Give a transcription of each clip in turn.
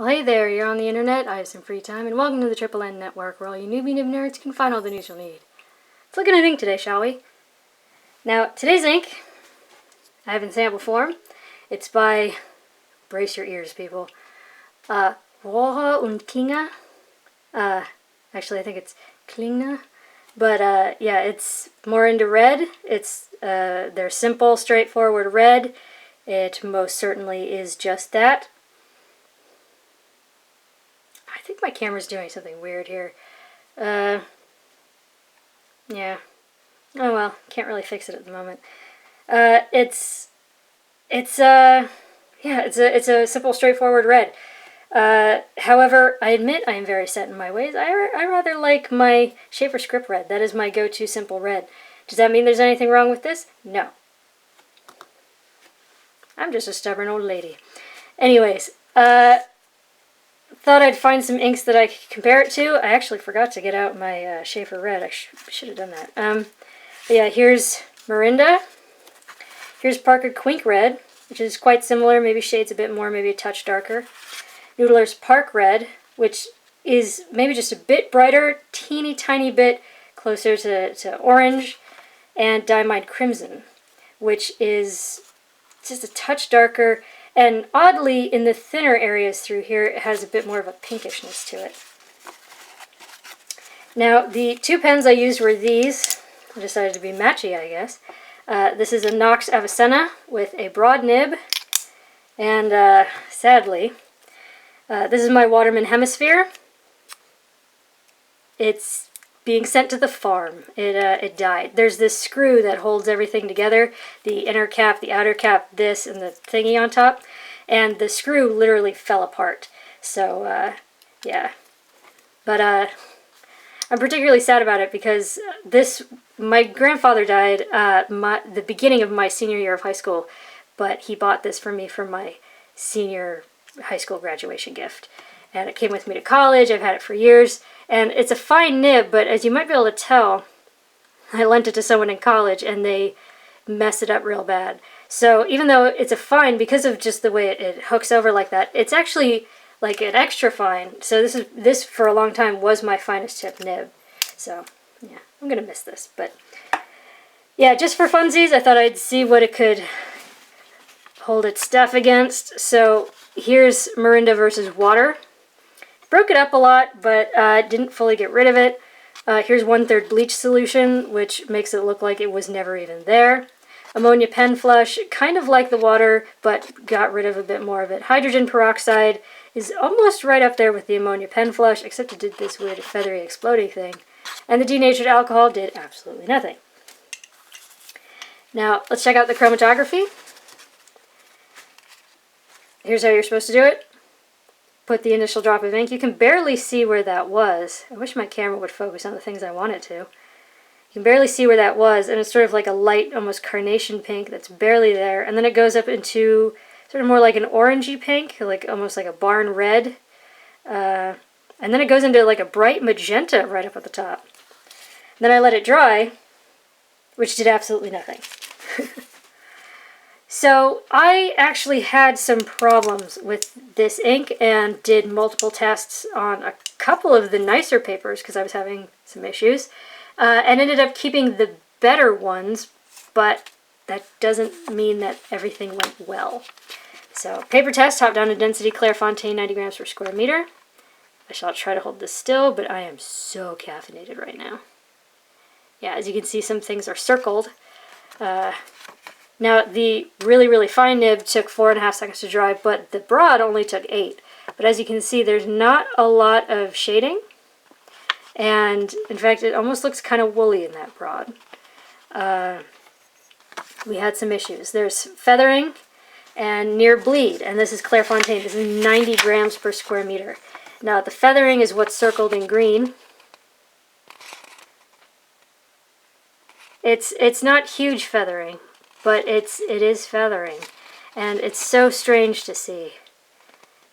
Well, hey there, you're on the internet, I have some free time, and welcome to the Triple N Network, where all you newbie noob nerds can find all the news you'll need. Let's look at an ink today, shall we? Now, today's ink, I have in sample form. It's by, brace your ears, people, Rohrer Klingner. Actually, I think it's Klingner. But, yeah, it's Morinda red. It's their simple, straightforward red. It most certainly is just that. I think my camera's doing something weird here. Yeah. Oh well, can't really fix it at the moment. It's a simple, straightforward red. However, I admit I am very set in my ways. I rather like my Schaefer script red. That is my go-to simple red. Does that mean there's anything wrong with this? No. I'm just a stubborn old lady. Anyways, thought I'd find some inks that I could compare it to. I actually forgot to get out my Schaefer red. I should have done that. But yeah, here's Mirinda. Here's Parker Quink red, which is quite similar. Maybe shades a bit more, maybe a touch darker. Noodler's Park red, which is maybe just a bit brighter, teeny tiny bit closer to orange. And Diamide Crimson, which is just a touch darker. And oddly, in the thinner areas through here, it has a bit more of a pinkishness to it. Now, the two pens I used were these. I decided to be matchy, I guess. This is a Knox Avicenna with a broad nib. And sadly, this is my Waterman Hemisphéré. It's being sent to the farm. It died. There's this screw that holds everything together, the inner cap, the outer cap, this, and the thingy on top, and the screw literally fell apart. So, yeah. But, I'm particularly sad about it because my grandfather died the beginning of my senior year of high school, but he bought this for me for my senior high school graduation gift. And it came with me to college. I've had it for years. And it's a fine nib, but as you might be able to tell, I lent it to someone in college and they messed it up real bad. So even though it's a fine, because of just the way it hooks over like that, it's actually like an extra fine. So this for a long time was my finest tip nib. So yeah, I'm gonna miss this. But yeah, just for funsies, I thought I'd see what it could hold its stuff against. So here's Mirinda versus water. Broke it up a lot, but didn't fully get rid of it. Here's 1/3 bleach solution, which makes it look like it was never even there. Ammonia pen flush, kind of like the water, but got rid of a bit more of it. Hydrogen peroxide is almost right up there with the ammonia pen flush, except it did this weird feathery exploding thing. And the denatured alcohol did absolutely nothing. Now, let's check out the chromatography. Here's how you're supposed to do it. Put the initial drop of ink. You can barely see where that was. I wish my camera would focus on the things I want it to. You can barely see where that was, and it's sort of like a light, almost carnation pink that's barely there, and then it goes up into sort of more like an orangey pink, like almost like a barn red, and then it goes into like a bright magenta right up at the top. And then I let it dry, which did absolutely nothing. So I actually had some problems with this ink and did multiple tests on a couple of the nicer papers because I was having some issues, and ended up keeping the better ones, but that doesn't mean that everything went well. So paper test, top down to density, Clairefontaine, 90 grams per square meter. I shall try to hold this still, but I am so caffeinated right now. Yeah, as you can see, some things are circled. Now, the really, really fine nib took 4.5 seconds to dry, but the broad only took 8. But as you can see, there's not a lot of shading. And, in fact, it almost looks kind of woolly in that broad. We had some issues. There's feathering and near bleed. And this is Clairefontaine. This is 90 grams per square meter. Now, the feathering is what's circled in green. It's not huge feathering, but it is feathering, and it's so strange to see.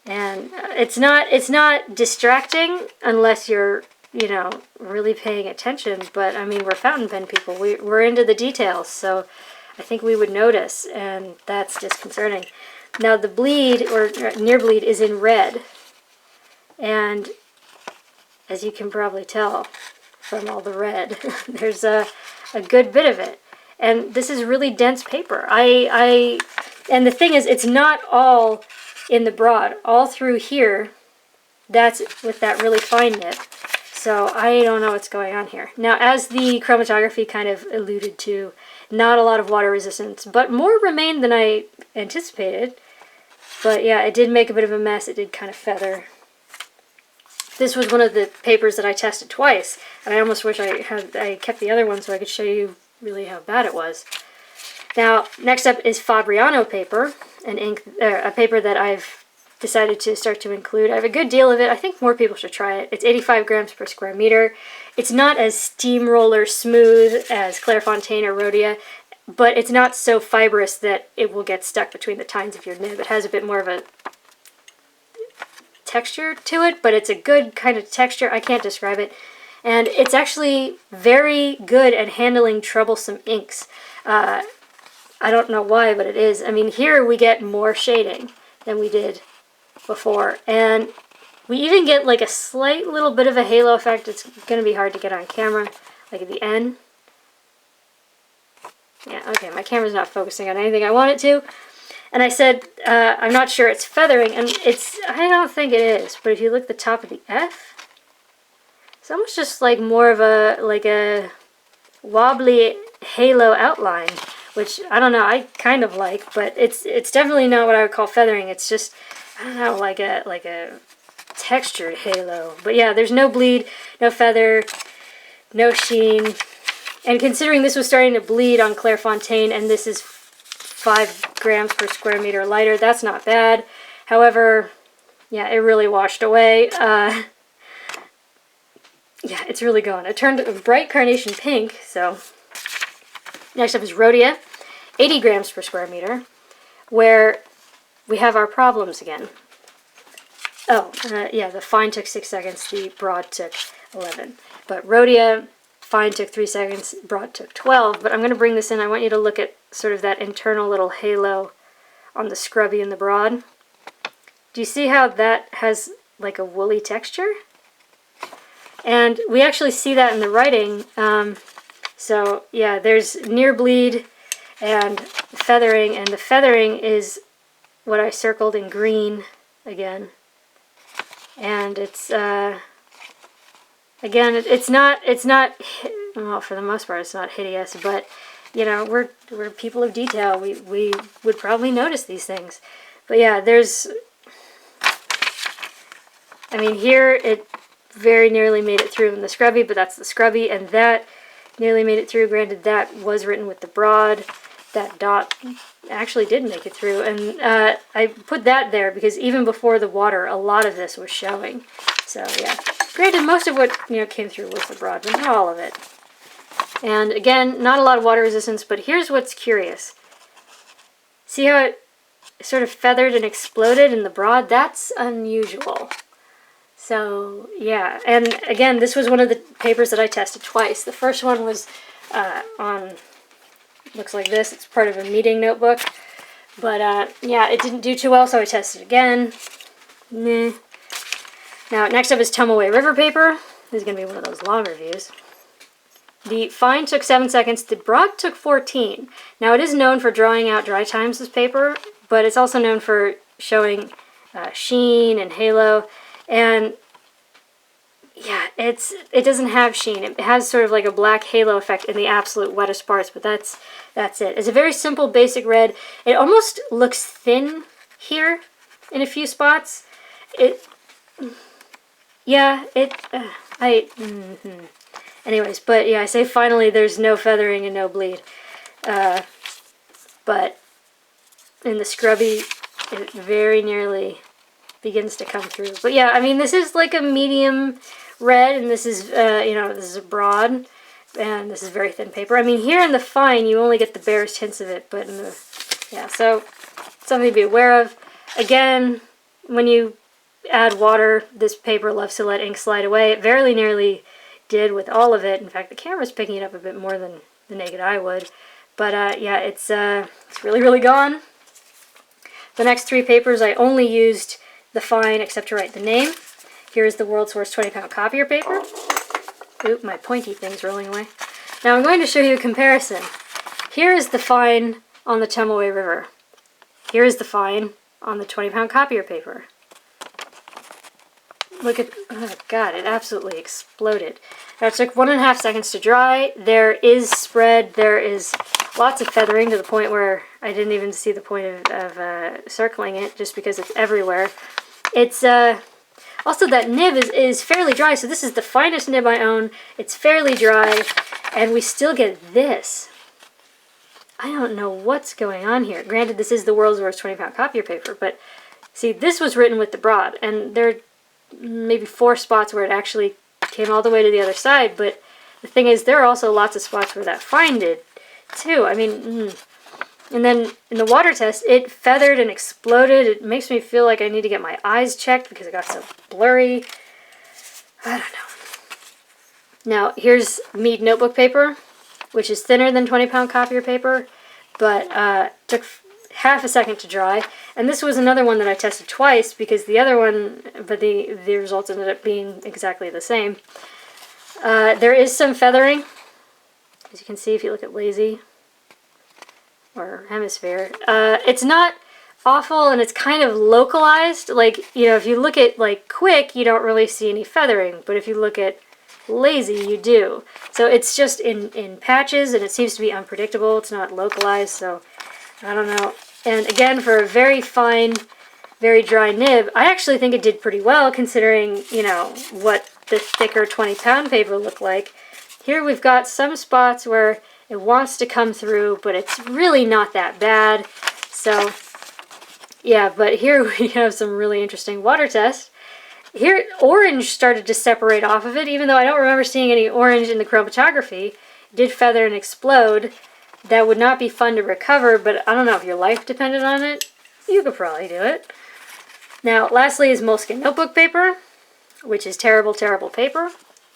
And it's not distracting unless you're, you know, really paying attention. But I mean, we're fountain pen people. We're into the details, so I think we would notice, and that's disconcerting. Now the bleed, or near bleed, is in red. And as you can probably tell from all the red, there's a good bit of it. And this is really dense paper. And the thing is, it's not all in the Braod. All through here, that's with that really fine nib. So I don't know what's going on here. Now, as the chromatography kind of alluded to, not a lot of water resistance, but more remained than I anticipated. But yeah, it did make a bit of a mess. It did kind of feather. This was one of the papers that I tested twice, and I almost wish I kept the other one so I could show you really how bad it was. Now, next up is Fabriano Paper, a paper that I've decided to start to include. I have a good deal of it. I think more people should try it. It's 85 grams per square meter. It's not as steamroller smooth as Clairefontaine or Rhodia, but it's not so fibrous that it will get stuck between the tines of your nib. It has a bit more of a texture to it, but it's a good kind of texture. I can't describe it. And it's actually very good at handling troublesome inks. I don't know why, but it is. I mean, here we get more shading than we did before. And we even get like a slight little bit of a halo effect. It's going to be hard to get on camera, like at the end. Yeah, okay, my camera's not focusing on anything I want it to. And I said, I'm not sure it's feathering, and I don't think it is. But if you look at the top of the F, it's almost just like more of a wobbly halo outline, which I don't know, I kind of like, but it's definitely not what I would call feathering. It's just, I don't know, like a textured halo. But yeah, there's no bleed, no feather, no sheen. And considering this was starting to bleed on Clairefontaine, and this is 5 grams per square meter lighter, that's not bad. However, yeah, it really washed away. Yeah, it's really gone. It turned a bright carnation pink, so. Next up is Rhodia, 80 grams per square meter, where we have our problems again. Oh, yeah, the fine took 6 seconds, the Braod took 11. But Rhodia, fine took 3 seconds, Braod took 12. But I'm going to bring this in. I want you to look at sort of that internal little halo on the scrubby and the Braod. Do you see how that has like a woolly texture? And we actually see that in the writing. So yeah, there's near bleed and feathering, and the feathering is what I circled in green again. And it's again, it's not well, for the most part it's not hideous, but you know, we're people of detail. We would probably notice these things. But yeah, I mean, here it very nearly made it through in the scrubby, but that's the scrubby, and that nearly made it through. Granted, that was written with the Braod. That dot actually did make it through, and I put that there because even before the water, a lot of this was showing. So yeah, granted, most of what came through was the Braod, but not all of it. And again, not a lot of water resistance, but here's what's curious. See how it sort of feathered and exploded in the Braod? That's unusual. So yeah, and again, this was one of the papers that I tested twice. The first one was on, looks like this. It's part of a meeting notebook. But yeah, it didn't do too well, so I tested again. Meh. Now, next up is Tomoe River paper. This is going to be one of those long reviews. The fine took 7 seconds. The Braod took 14. Now, it is known for drawing out dry times, this paper, but it's also known for showing sheen and halo. And yeah, it doesn't have sheen. It has sort of like a black halo effect in the absolute wettest parts, but that's it. It's a very simple, basic red. It almost looks thin here in a few spots. Anyways, but yeah, I say finally there's no feathering and no bleed. But in the scrubby, it very nearly begins to come through. But yeah, I mean, this is like a medium red, and this is, this is a Braod, and this is very thin paper. I mean, here in the fine, you only get the barest hints of it, but in the, yeah, so something to be aware of. Again, when you add water, this paper loves to let ink slide away. It very nearly did with all of it. In fact, the camera's picking it up a bit more than the naked eye would. But yeah, it's really, really gone. The next 3 papers, I only used the fine except to write the name. Here's the world's worst 20-pound copier paper. Oop, my pointy thing's rolling away. Now I'm going to show you a comparison. Here is the fine on the Tomoe River. Here is the fine on the 20-pound copier paper. Look at, oh god, it absolutely exploded. Now it took 1.5 seconds to dry. There is spread, there is lots of feathering to the point where I didn't even see the point of circling it just because it's everywhere. It's, also that nib is fairly dry, so this is the finest nib I own. It's fairly dry, and we still get this. I don't know what's going on here. Granted, this is the world's worst 20-pound copier paper, but see, this was written with the Braod, and there are maybe 4 spots where it actually came all the way to the other side, but the thing is, there are also lots of spots where that fine did, too. I mean, and then in the water test, it feathered and exploded. It makes me feel like I need to get my eyes checked because it got so blurry. I don't know. Now, here's Mead Notebook Paper, which is thinner than 20-pound copier paper, but took half a second to dry. And this was another one that I tested twice because the other one, but the results ended up being exactly the same. There is some feathering, as you can see if you look at Lazy or Hemisphere. It's not awful, and it's kind of localized. Like, you know, if you look at like Quick, you don't really see any feathering, but if you look at Lazy, you do. So it's just in patches, and it seems to be unpredictable. It's not localized, so I don't know. And again, for a very fine, very dry nib, I actually think it did pretty well considering, you know, what the thicker 20-pound paper looked like. Here we've got some spots where it wants to come through, but it's really not that bad. So, yeah, but here we have some really interesting water tests. Here, orange started to separate off of it, even though I don't remember seeing any orange in the chromatography. It did feather and explode. That would not be fun to recover, but I don't know if your life depended on it. You could probably do it. Now, lastly is Moleskine notebook paper, which is terrible, terrible paper.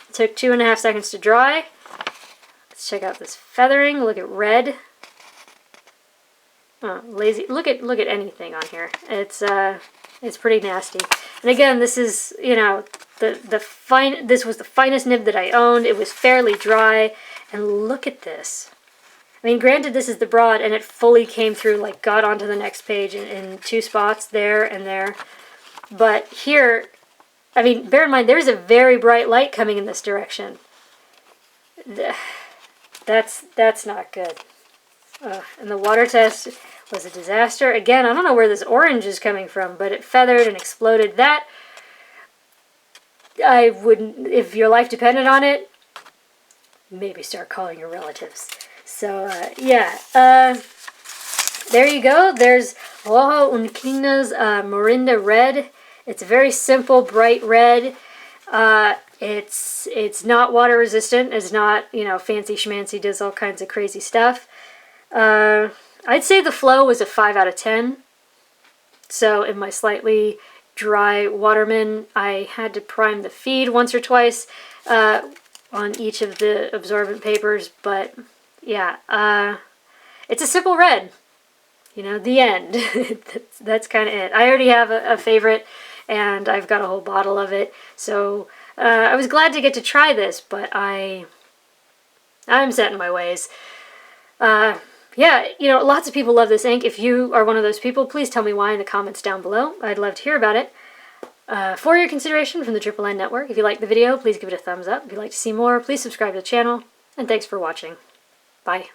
It took 2.5 seconds to dry. Let's check out this feathering. Look at red. Oh, Lazy. Look at anything on here. It's pretty nasty. And again, this is, you know, this was the finest nib that I owned. It was fairly dry, and look at this. I mean, granted, this is the Braod, and it fully came through, like, got onto the next page in 2 spots, there and there. But here, I mean, bear in mind, there's a very bright light coming in this direction. That's not good. And the water test was a disaster. Again, I don't know where this orange is coming from, but it feathered and exploded. That, I wouldn't, if your life depended on it, maybe start calling your relatives. So, yeah, there you go. There's Rohrer Klingner's Morinda red. It's a very simple, bright red. It's not water resistant. It's not, you know, fancy schmancy, does all kinds of crazy stuff. I'd say the flow was a 5 out of 10. So in my slightly dry Waterman, I had to prime the feed once or twice on each of the absorbent papers, but yeah, it's a simple red. You know, the end. That's kind of it. I already have a favorite, and I've got a whole bottle of it. So I was glad to get to try this, but I'm set in my ways. Yeah, you know, lots of people love this ink. If you are one of those people, please tell me why in the comments down below. I'd love to hear about it. For your consideration from the Triple N Network, if you liked the video, please give it a thumbs up. If you'd like to see more, please subscribe to the channel. And thanks for watching. Bye.